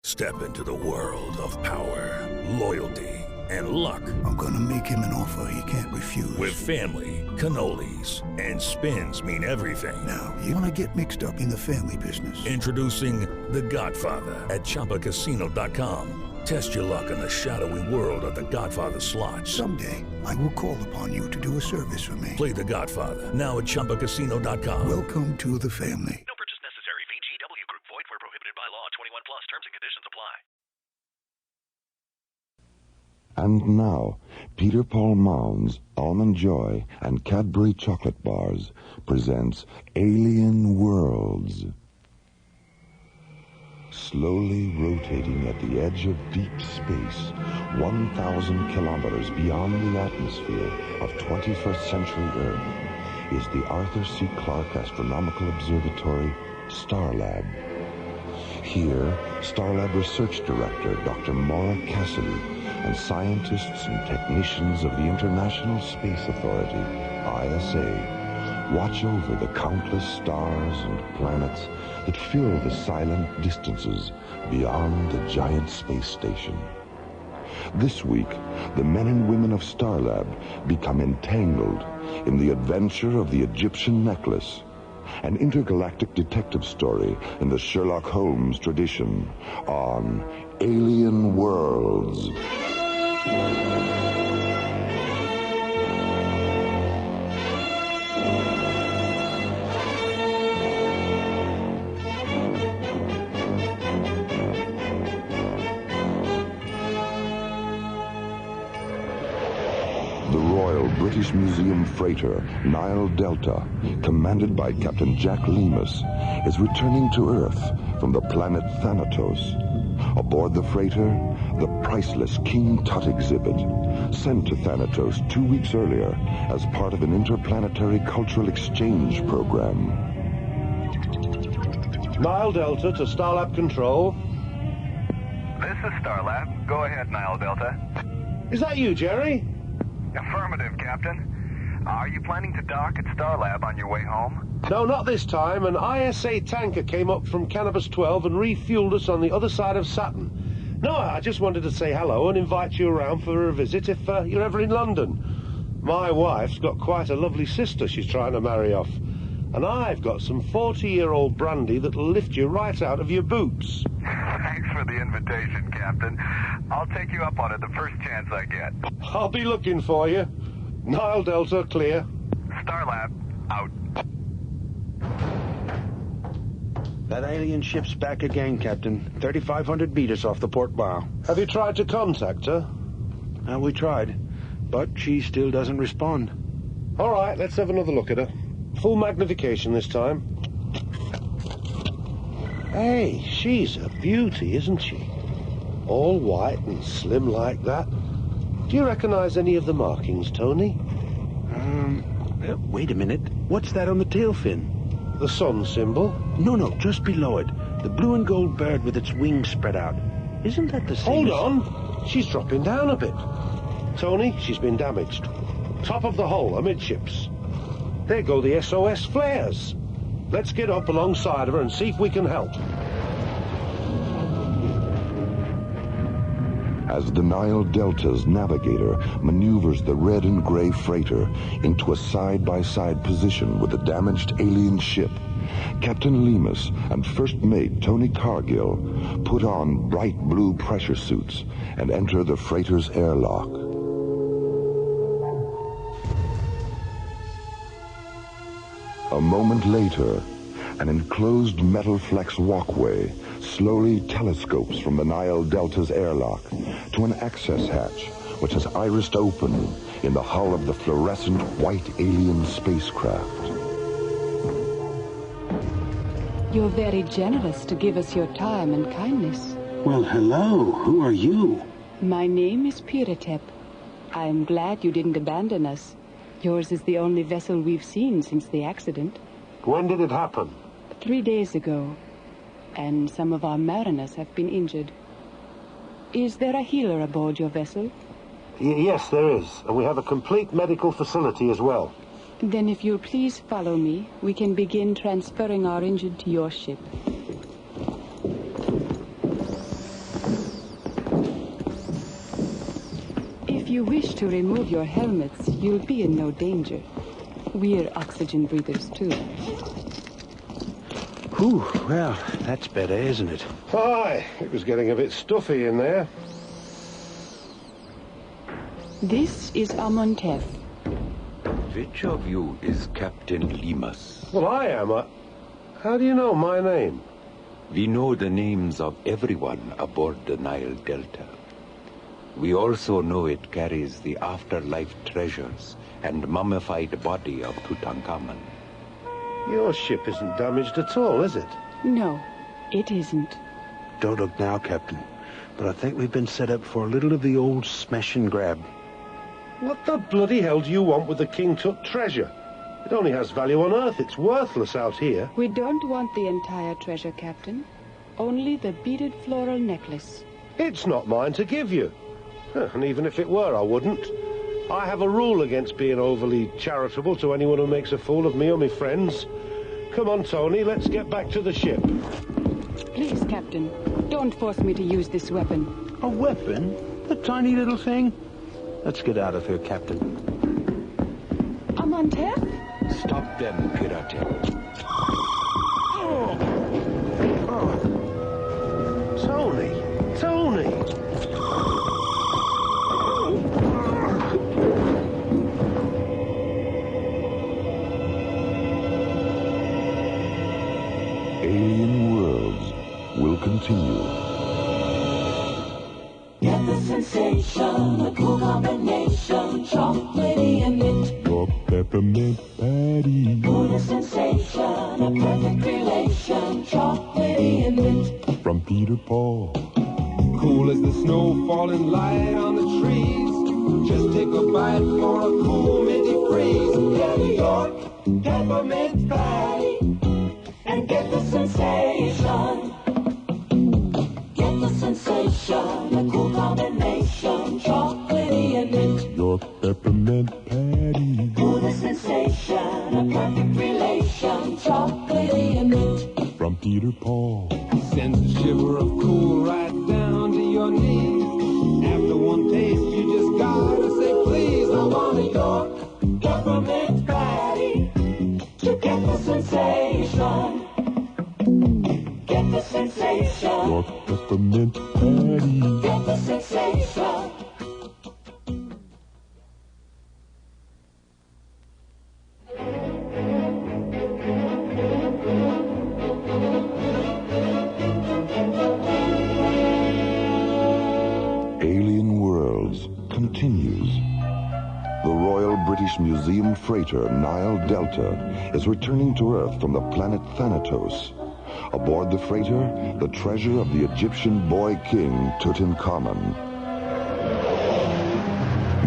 Step into the world of power, loyalty, and luck. I'm gonna make him an offer he can't refuse. With family, cannolis, and spins mean everything. Now, you wanna get mixed up in the family business. Introducing The Godfather at ChumbaCasino.com. Test your luck in the shadowy world of The Godfather slot. Someday, I will call upon you to do a service for me. Play The Godfather now at ChumbaCasino.com. Welcome to the family. No purchase necessary. VGW Group. Void where prohibited by law. 21 plus. Terms and conditions apply. And now, Peter Paul Mounds, Almond Joy, and Cadbury Chocolate Bars presents Alien Worlds. Slowly rotating at the edge of deep space, 1,000 kilometers beyond the atmosphere of 21st century Earth, is the Arthur C. Clarke Astronomical Observatory, STARLab. Here, STARLab Research Director Dr. Maura Cassidy and scientists and technicians of the International Space Authority, ISA, watch over the countless stars and planets that fill the silent distances beyond the giant space station. This week, the men and women of STARLab become entangled in the adventure of the Egyptian necklace, an intergalactic detective story in the Sherlock Holmes tradition on Alien Worlds. The Royal British Museum freighter Nile Delta, commanded by Captain Jack Lemus, is returning to Earth from the planet Thanatos. Aboard the freighter, the priceless King Tut exhibit, sent to Thanatos 2 weeks earlier as part of an interplanetary cultural exchange program. Nile Delta to STARLab Control. This is STARLab. Go ahead, Nile Delta. Is that you, Jerry? Affirmative, Captain. Are you planning to dock at STARLab on your way home? No, not this time. An ISA tanker came up from Cannabis 12 and refueled us on the other side of Saturn. No, I just wanted to say hello and invite you around for a visit if you're ever in London. My wife's got quite a lovely sister she's trying to marry off. And I've got some 40-year-old brandy that'll lift you right out of your boots. Thanks for the invitation, Captain. I'll take you up on it the first chance I get. I'll be looking for you. Nile Delta, clear. STARLab, out. That alien ship's back again, Captain. 3,500 meters off the port bow. Have you tried to contact her? We tried, but she still doesn't respond. All right, let's have another look at her. Full magnification this time. Hey, she's a beauty, isn't she? All white and slim like that. Do you recognize any of the markings, Tony? Wait a minute. What's that on the tail fin? The sun symbol? No, just below it. The blue and gold bird with its wings spread out. Isn't that the same? Hold on. She's dropping down a bit. Tony, she's been damaged. Top of the hull, amidships. There go the SOS flares. Let's get up alongside her and see if we can help. As the Nile Delta's navigator maneuvers the red and gray freighter into a side-by-side position with the damaged alien ship, Captain Lemus and First Mate Tony Cargill put on bright blue pressure suits and enter the freighter's airlock. A moment later, an enclosed metal flex walkway slowly telescopes from the Nile Delta's airlock to an access hatch which is irised open in the hull of the fluorescent white alien spacecraft. You're very generous to give us your time and kindness. Well, hello. Who are you? My name is Piratep. I'm glad you didn't abandon us. Yours is the only vessel we've seen since the accident. When did it happen? 3 days ago. And some of our mariners have been injured. Is there a healer aboard your vessel? Yes, there is. And we have a complete medical facility as well. Then if you'll please follow me, we can begin transferring our injured to your ship. If you wish to remove your helmets, you'll be in no danger. We're oxygen breathers, too. Whew, well, that's better, isn't it? Hi, it was getting a bit stuffy in there. This is Amontef. Which of you is Captain Lemus? Well, I am. How do you know my name? We know the names of everyone aboard the Nile Delta. We also know it carries the afterlife treasures and mummified body of Tutankhamun. Your ship isn't damaged at all, is it? No, it isn't. Don't look now, Captain, but I think we've been set up for a little of the old smash and grab. What the bloody hell do you want with the King Tut treasure? It only has value on Earth. It's worthless out here. We don't want the entire treasure, Captain. Only the beaded floral necklace. It's not mine to give you. And even if it were, I wouldn't. I have a rule against being overly charitable to anyone who makes a fool of me or my friends. Come on, Tony, let's get back to the ship. Please, Captain, don't force me to use this weapon. A weapon? A tiny little thing? Let's get out of here, Captain. Amontef? Stop them, Piratep. Tony! Alien Worlds will continue. Get the sensation, a cool combination, chocolatey and mint. Your peppermint patty. Ooh, the sensation, a perfect relation, chocolatey and mint. From Peter Paul. Cool as the snow falling light on the trees. Just take a bite for a cool minty freeze. Get New York peppermint patty and get the sensation. Get the sensation, a cool combination, chocolatey and mint. Your peppermint patty. Ooh, the sensation, a perfect relation, chocolatey and mint. From Peter Paul. Sends a shiver of cool right down to your knees. After one taste, you just gotta say, please, I want a York peppermint patty to get the sensation. Get the sensation. Your peppermint patty. Get the sensation. Alien Worlds continues. The Royal British Museum freighter Nile Delta is returning to Earth from the planet Thanatos. Aboard the freighter, the treasure of the Egyptian boy king Tutankhamun.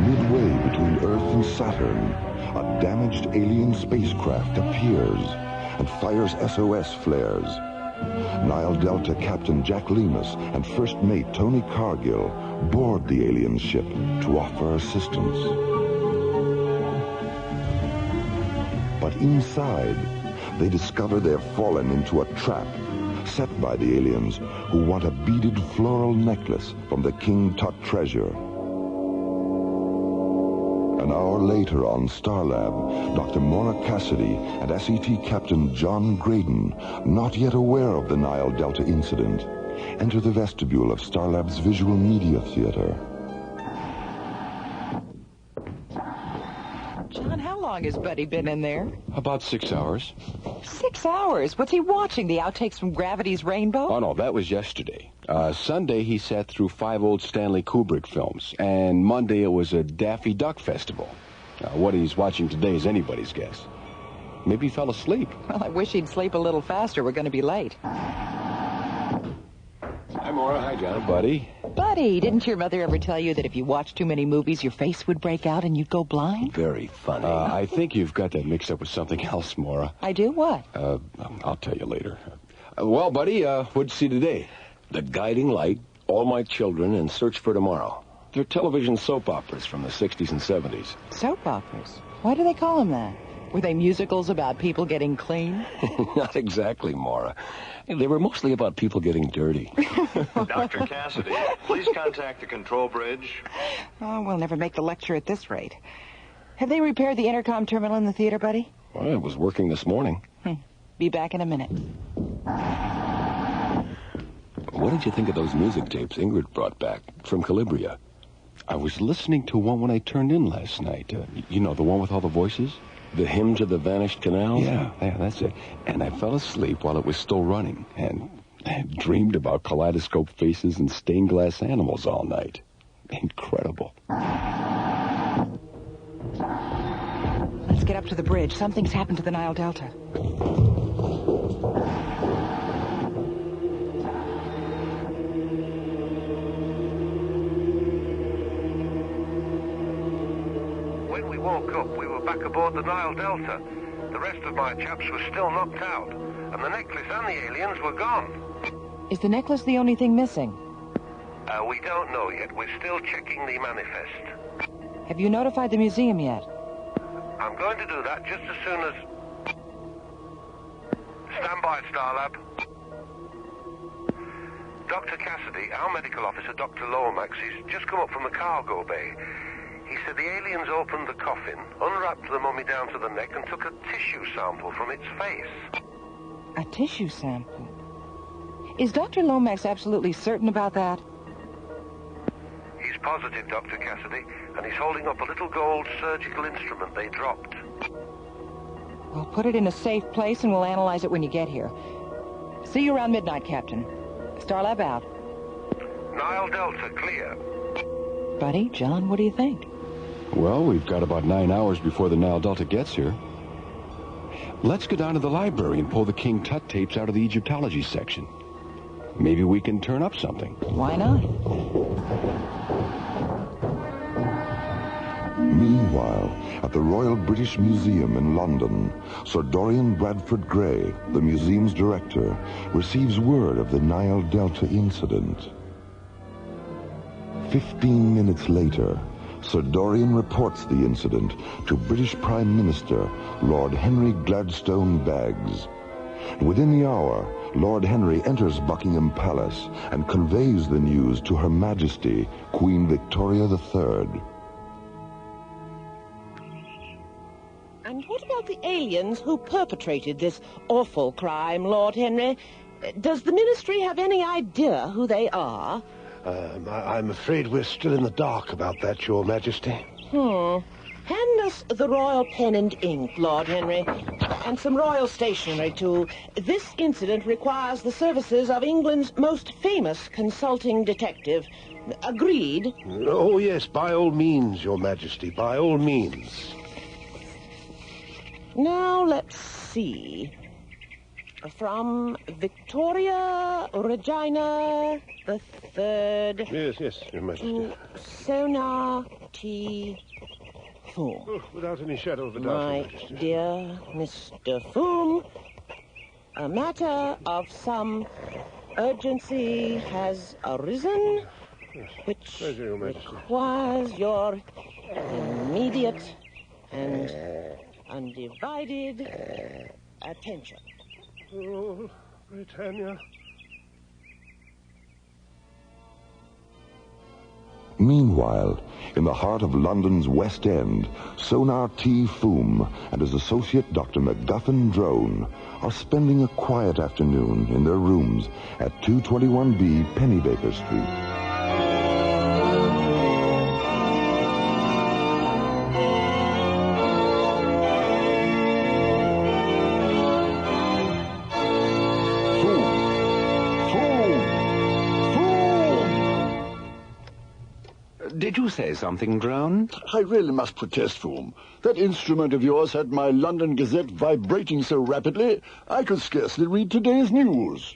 Midway between Earth and Saturn, a damaged alien spacecraft appears and fires SOS flares. Nile Delta Captain Jack Lemus and First Mate Tony Cargill board the alien ship to offer assistance. But inside, they discover they've fallen into a trap set by the aliens who want a beaded floral necklace from the King Tut treasure. An hour later on STARLab, Dr. Mora Cassidy and SET Captain John Graydon, not yet aware of the Nile Delta incident, enter the vestibule of STARLab's Visual Media Theater. John, how long has Buddy been in there? About 6 hours. 6 hours? What's he watching? The outtakes from Gravity's Rainbow? Oh, no, that was yesterday. Sunday, he sat through 5 old Stanley Kubrick films. And Monday, it was a Daffy Duck Festival. What he's watching today is anybody's guess. Maybe he fell asleep. Well, I wish he'd sleep a little faster. We're going to be late. Hi, Maura. Hi, John. Buddy. Buddy, didn't your mother ever tell you that if you watched too many movies, your face would break out and you'd go blind? Very funny. I think you've got that mixed up with something else, Maura. I do? What? I'll tell you later. Well, buddy, what'd you see today? The Guiding Light, All My Children, and Search for Tomorrow. They're television soap operas from the 60s and 70s. Soap operas? Why do they call them that? Were they musicals about people getting clean? Not exactly, Maura. They were mostly about people getting dirty. Dr. Cassidy, please contact the control bridge. Oh, we'll never make the lecture at this rate. Have they repaired the intercom terminal in the theater, buddy? Well, it was working this morning. Be back in a minute. What did you think of those music tapes Ingrid brought back from Calabria? I was listening to one when I turned in last night. You know, the one with all the voices? The Hymn to the Vanished Canals? Yeah, that's it. And I fell asleep while it was still running, and I dreamed about kaleidoscope faces and stained glass animals all night. Incredible. Let's get up to the bridge. Something's happened to the Nile Delta. When we woke up, we were back aboard the Nile Delta. The rest of my chaps were still knocked out, and the necklace and the aliens were gone. Is the necklace the only thing missing? We don't know yet. We're still checking the manifest. Have you notified the museum yet? I'm going to do that just as soon as... Stand by, STARLab. Dr. Cassidy, our medical officer, Dr. Lomax, he's just come up from the cargo bay. He said the aliens opened the coffin, unwrapped the mummy down to the neck, and took a tissue sample from its face. A tissue sample? Is Dr. Lomax absolutely certain about that? He's positive, Dr. Cassidy, and he's holding up a little gold surgical instrument they dropped. Well, put it in a safe place and we'll analyze it when you get here. See you around midnight, Captain. STARLab out. Nile Delta, clear. Buddy, John, what do you think? Well, we've got about 9 hours before the Nile Delta gets here. Let's go down to the library and pull the King Tut tapes out of the Egyptology section. Maybe we can turn up something. Why not? Meanwhile, at the Royal British Museum in London, Sir Dorian Bradford Gray, the museum's director, receives word of the Nile Delta incident. 15 minutes later, Sir Dorian reports the incident to British Prime Minister Lord Henry Gladstone Baggs. Within the hour, Lord Henry enters Buckingham Palace and conveys the news to Her Majesty, Queen Victoria III. And what about the aliens who perpetrated this awful crime, Lord Henry? Does the Ministry have any idea who they are? I'm afraid we're still in the dark about that, Your Majesty. Hand us the royal pen and ink, Lord Henry, and some royal stationery, too. This incident requires the services of England's most famous consulting detective. Agreed? Oh, yes, by all means, Your Majesty, by all means. Now, let's see. From Victoria Regina the Third. Yes, Your Majesty. Sonar T. Foom. Oh, without any shadow of a doubt, My Your Majesty. dear Mr. Foom, a matter of some urgency has arisen, which requires your immediate and undivided attention. Oh, Britannia. Meanwhile, in the heart of London's West End, Sonar T. Foom and his associate Dr. MacGuffin Drone are spending a quiet afternoon in their rooms at 221B Pennybaker Street. Did you say something, Drone? I really must protest, Foom. That instrument of yours had my London Gazette vibrating so rapidly, I could scarcely read today's news.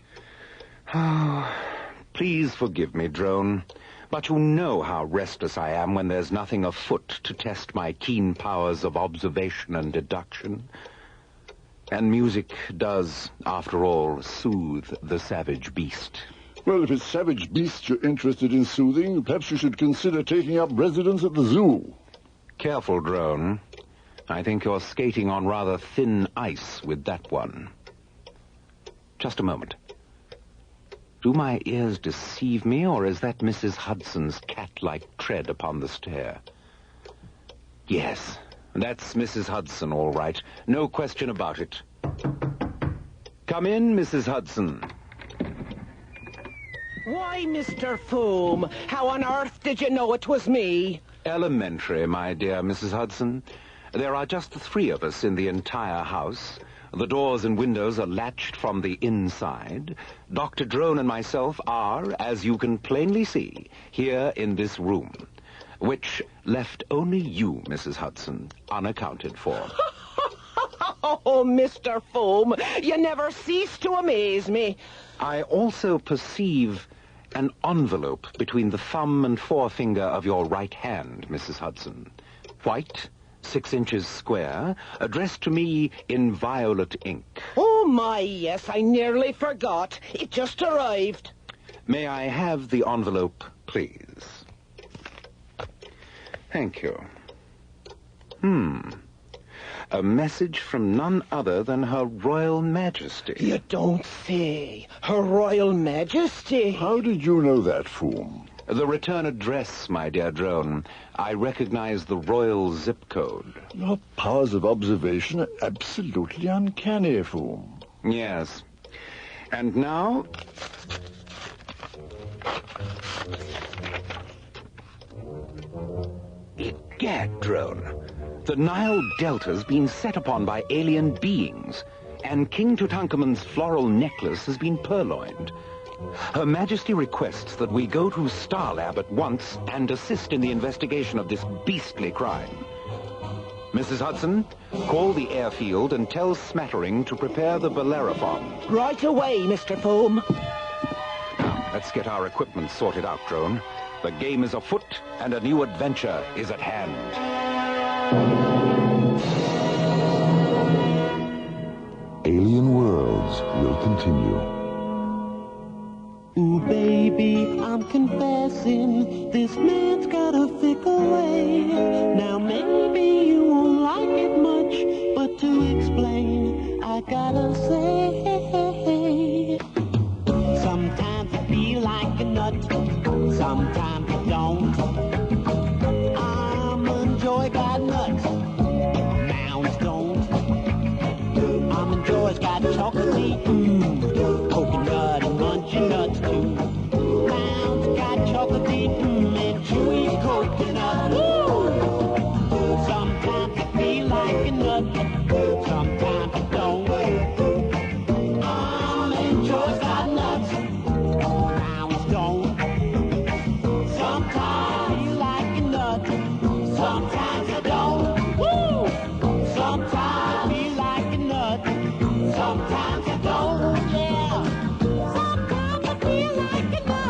Please forgive me, Drone, but you know how restless I am when there's nothing afoot to test my keen powers of observation and deduction. And music does, after all, soothe the savage beast. Well, if it's savage beasts you're interested in soothing, perhaps you should consider taking up residence at the zoo. Careful, Drone. I think you're skating on rather thin ice with that one. Just a moment. Do my ears deceive me, or is that Mrs. Hudson's cat-like tread upon the stair? Yes, that's Mrs. Hudson, all right. No question about it. Come in, Mrs. Hudson. Why, Mr. Foom, how on earth did you know it was me? Elementary, my dear Mrs. Hudson. There are just the three of us in the entire house. The doors and windows are latched from the inside. Dr. Drone and myself are, as you can plainly see, here in this room, which left only you, Mrs. Hudson, unaccounted for. Oh, Mr. Foom, you never cease to amaze me. I also perceive an envelope between the thumb and forefinger of your right hand, Mrs. Hudson. White, 6 inches square, addressed to me in violet ink. Oh, my, yes, I nearly forgot. It just arrived. May I have the envelope, please? Thank you. A message from none other than Her Royal Majesty. You don't say. Her Royal Majesty? How did you know that, Foom? The return address, my dear Drone. I recognize the royal zip code. Your powers of observation are absolutely uncanny, Foom. Yes. And now... Egad, Drone. The Nile Delta's been set upon by alien beings, and King Tutankhamun's floral necklace has been purloined. Her Majesty requests that we go to STARLab at once and assist in the investigation of this beastly crime. Mrs. Hudson, call the airfield and tell Smattering to prepare the Bellerophon. Right away, Mr. Foom. Now, let's get our equipment sorted out, Drone. The game is afoot, and a new adventure is at hand. Alien Worlds will continue. Ooh, baby, I'm confessing, this man's got a fickle way. Now, maybe you won't like it much, but to explain, I gotta say, sometimes I feel like a nut, sometimes I don't. I'm enjoy got nuts, mounds don't. I'm enjoy's got chocolate, coconut and munchy nuts too. Mounds got chocolate, and chewy coconut. Ooh. Sometimes I feel like a nut, sometimes I don't. I'm enjoy's got nuts, mounds don't. Sometimes I feel like a nut, sometimes I don't. Woo! Sometimes I feel like a nut, sometimes I don't. Yeah. Sometimes I feel like a nut.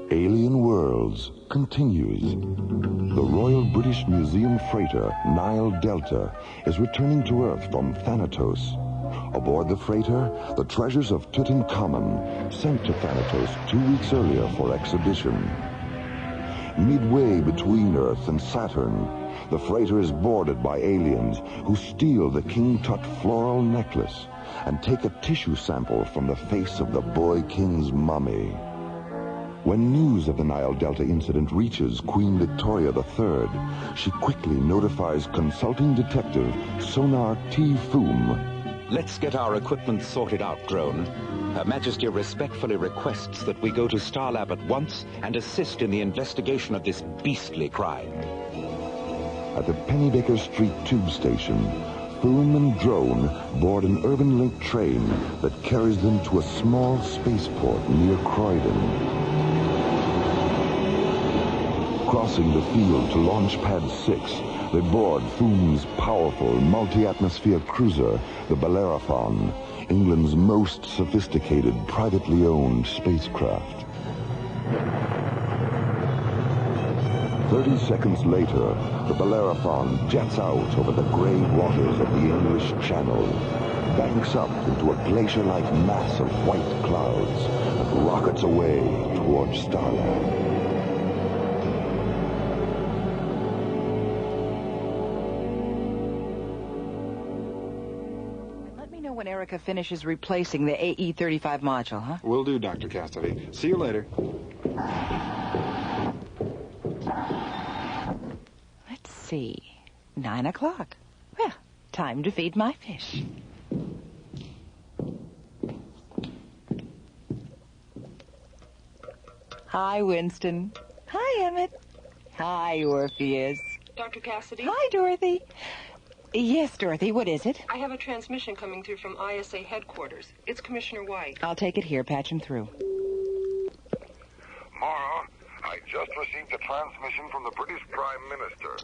Alien Worlds continues. The Royal British Museum freighter Nile Delta is returning to Earth from Thanatos. Aboard the freighter, the treasures of Tutankhamun, sent to Thanatos 2 weeks earlier for exhibition. Midway between Earth and Saturn, the freighter is boarded by aliens who steal the King Tut floral necklace and take a tissue sample from the face of the boy king's mummy. When news of the Nile Delta incident reaches Queen Victoria III, she quickly notifies consulting detective Sonar T. Foom. Let's get our equipment sorted out, Drone. Her Majesty respectfully requests that we go to STARLab at once and assist in the investigation of this beastly crime. At the Pennybaker Street tube station, Foom and Drone board an urban link train that carries them to a small spaceport near Croydon. Crossing the field to Launch Pad 6, they board Foom's powerful multi-atmosphere cruiser, the Bellerophon, England's most sophisticated privately owned spacecraft. 30 seconds later, the Bellerophon jets out over the gray waters of the English Channel, banks up into a glacier-like mass of white clouds, and rockets away towards STARLab. Let me know when Erica finishes replacing the AE-35 module, huh? Will do, Dr. Cassidy. See you later. Let's see. 9 o'clock. Well, time to feed my fish. Hi, Winston. Hi, Emmett. Hi, Orpheus. Dr. Cassidy? Hi, Dorothy. Yes, Dorothy, what is it? I have a transmission coming through from ISA headquarters. It's Commissioner White. I'll take it here. Patch him through. Mara, I just received a transmission from the British Prime Minister.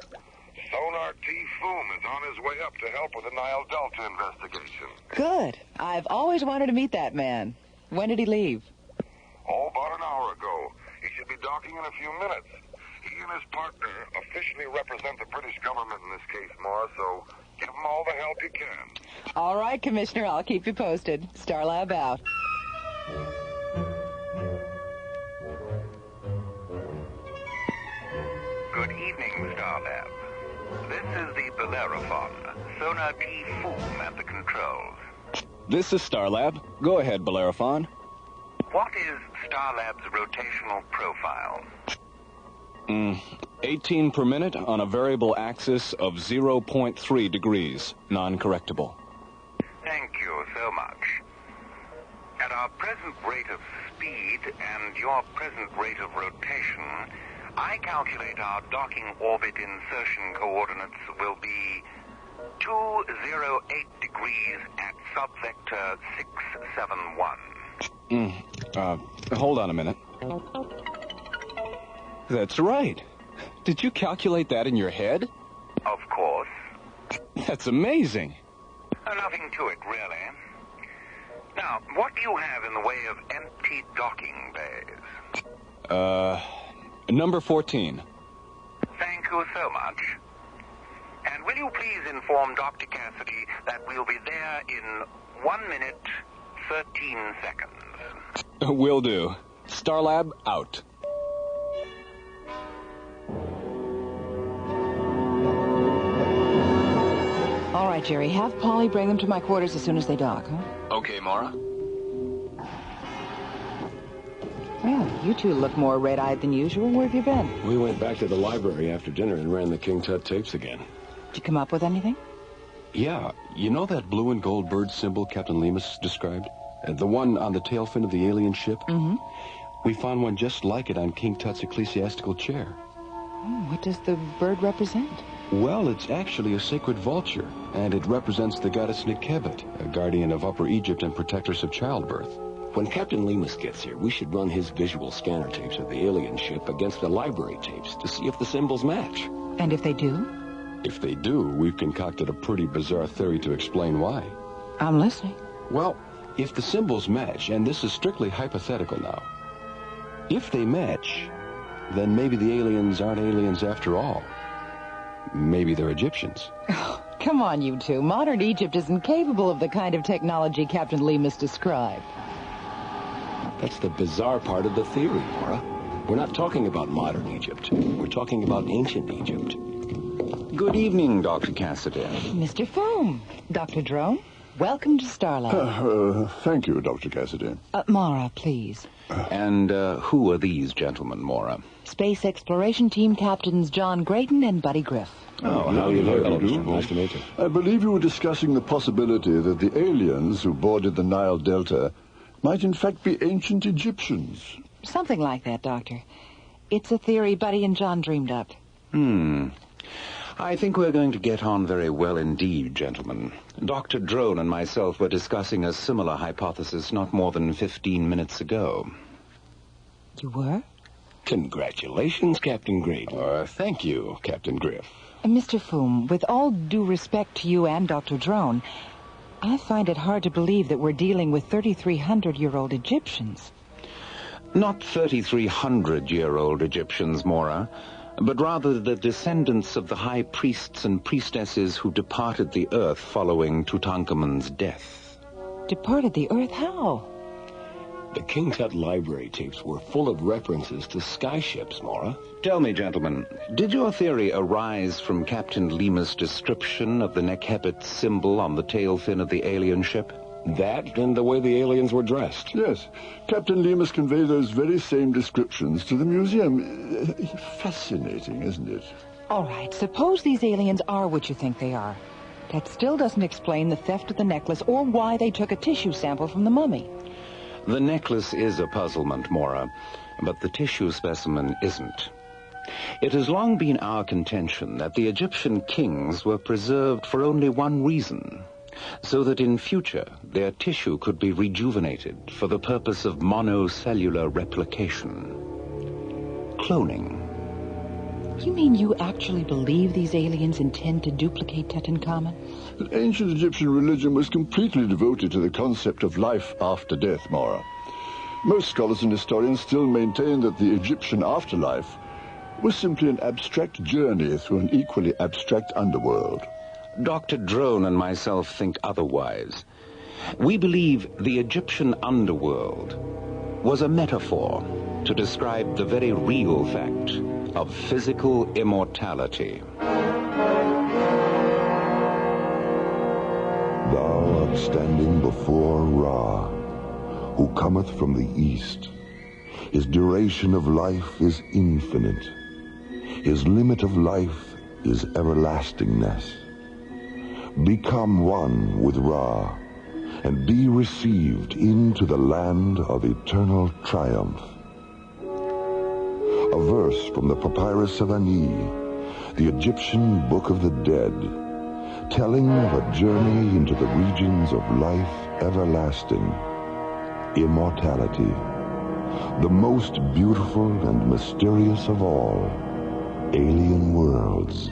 Sonar T. Foom is on his way up to help with the Nile Delta investigation. Good. I've always wanted to meet that man. When did he leave? Oh, about an hour ago. He should be docking in a few minutes. He and his partner officially represent the British government in this case, Mara, so give him all the help you can. All right, Commissioner, I'll keep you posted. STARLab out. Good evening, STARLab. This is the Bellerophon. Sonar T. Foom at the controls. This is STARLab. Go ahead, Bellerophon. What is STARLab's rotational profile? 18 per minute on a variable axis of 0.3 degrees, non-correctable. Thank you so much. At our present rate of speed and your present rate of rotation, I calculate our docking orbit insertion coordinates will be 208 degrees at subvector 671. Hold on a minute. That's right. Did you calculate that in your head? Of course. That's amazing. Nothing to it, really. Now, what do you have in the way of empty docking bays? Number 14. Thank you so much. And will you please inform Dr. Cassidy that we'll be there in 1 minute, 13 seconds. Will do. STARLab out. All right, Jerry, have Polly bring them to my quarters as soon as they dock, huh? Okay, Mara. Well, you two look more red-eyed than usual. Where have you been? We went back to the library after dinner and ran the King Tut tapes again. Did you come up with anything? Yeah. You know that blue and gold bird symbol Captain Lemus described? The one on the tail fin of the alien ship? Mm-hmm. We found one just like it on King Tut's ecclesiastical chair. Oh, what does the bird represent? Well, it's actually a sacred vulture, and it represents the goddess Nikebet, a guardian of Upper Egypt and protectress of childbirth. When Captain Lemus gets here, we should run his visual scanner tapes of the alien ship against the library tapes to see if the symbols match. And if they do? If they do, we've concocted a pretty bizarre theory to explain why. I'm listening. Well, if the symbols match, and this is strictly hypothetical now, if they match, then maybe the aliens aren't aliens after all. Maybe they're Egyptians. Oh, come on, you two. Modern Egypt isn't capable of the kind of technology Captain Lemus described. That's the bizarre part of the theory, Nora. We're not talking about modern Egypt. We're talking about ancient Egypt. Good evening, Dr. Cassidy. Mr. Foom. Dr. Drone, welcome to STARLab. Thank you, Dr. Cassidy. Mara, please. And who are these gentlemen, Mora? Space Exploration Team Captains John Grayton and Buddy Griff. Oh, how do you do? Nice to meet you. I believe you were discussing the possibility that the aliens who boarded the Nile Delta might in fact be ancient Egyptians. Something like that, Doctor. It's a theory Buddy and John dreamed up. I think we're going to get on very well indeed, gentlemen. Dr. Drone and myself were discussing a similar hypothesis not more than 15 minutes ago. You were? Congratulations, Captain Grayton. Thank you, Captain Griff. Mr. Foom, with all due respect to you and Dr. Drone, I find it hard to believe that we're dealing with 3,300-year-old Egyptians. Not 3,300-year-old Egyptians, Mora. but rather the descendants of the high priests and priestesses who departed the earth following Tutankhamun's death. Departed the earth? How? The King Tut library tapes were full of references to skyships, Mora. Tell me, gentlemen, did your theory arise from Captain Lemus' description of the Nekhepit symbol on the tail fin of the alien ship? That and the way the aliens were dressed. Yes. Captain Lemus conveyed those very same descriptions to the museum. Fascinating, isn't it? All right, suppose these aliens are what you think they are. That still doesn't explain the theft of the necklace or why they took a tissue sample from the mummy. The necklace is a puzzlement, Mora, but the tissue specimen isn't. It has long been our contention that the Egyptian kings were preserved for only one reason, so that in future their tissue could be rejuvenated for the purpose of monocellular replication. Cloning. You mean you actually believe these aliens intend to duplicate Tutankhamun? Ancient Egyptian religion was completely devoted to the concept of life after death, Mora. Most scholars and historians still maintain that the Egyptian afterlife was simply an abstract journey through an equally abstract underworld. Dr. Drone and myself think otherwise. We believe the Egyptian underworld was a metaphor to describe the very real fact of physical immortality. Thou art standing before Ra, who cometh from the east. His duration of life is infinite. His limit of life is everlastingness. Become one with Ra, and be received into the land of eternal triumph. A verse from the Papyrus of Ani, the Egyptian Book of the Dead, telling of a journey into the regions of life everlasting, immortality, the most beautiful and mysterious of all, alien worlds.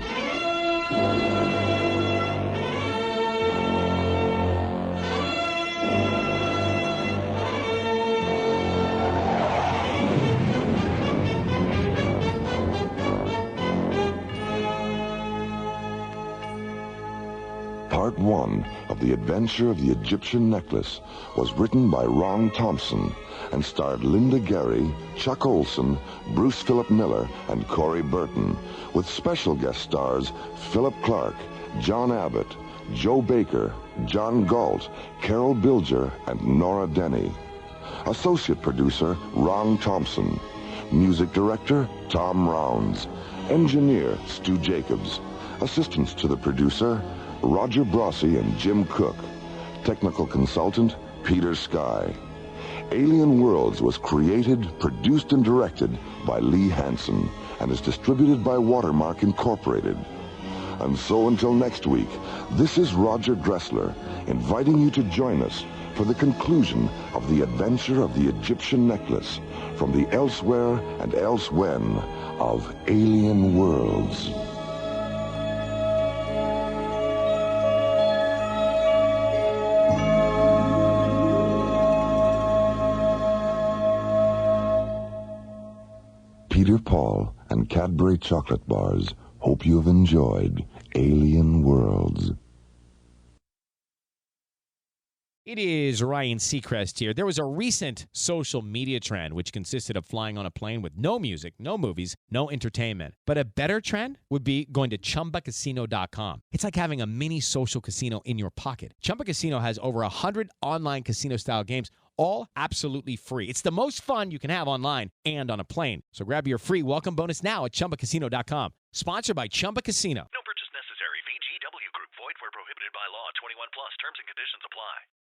Part 1 of The Adventure of the Egyptian Necklace was written by Ron Thompson and starred Linda Gary, Chuck Olson, Bruce Philip Miller, and Corey Burton, with special guest stars Philip Clarke, John Abbott, Joe Baker, John Galt, Carol Bilger, and Nora Denny. Associate producer Ron Thompson. Music director Tom Rounds. Engineer Stu Jacobs. Assistants to the producer Roger Brossi and Jim Cook. Technical consultant, Peter Sky. Alien Worlds was created, produced, and directed by Lee Hansen and is distributed by Watermark Incorporated. And so until next week, this is Roger Dressler inviting you to join us for the conclusion of the adventure of the Egyptian necklace from the elsewhere and elsewhen of Alien Worlds. Peter Paul and Cadbury chocolate bars hope you have enjoyed Alien Worlds. It is Ryan Seacrest here. There was a recent social media trend which consisted of flying on a plane with no music, no movies, no entertainment. But a better trend would be going to ChumbaCasino.com. It's like having a mini social casino in your pocket. Chumba Casino has over 100 online casino-style games, all absolutely free. It's the most fun you can have online and on a plane. So grab your free welcome bonus now at ChumbaCasino.com. Sponsored by Chumba Casino. No purchase necessary. VGW Group. Void where prohibited by law. 21 plus. Terms and conditions apply.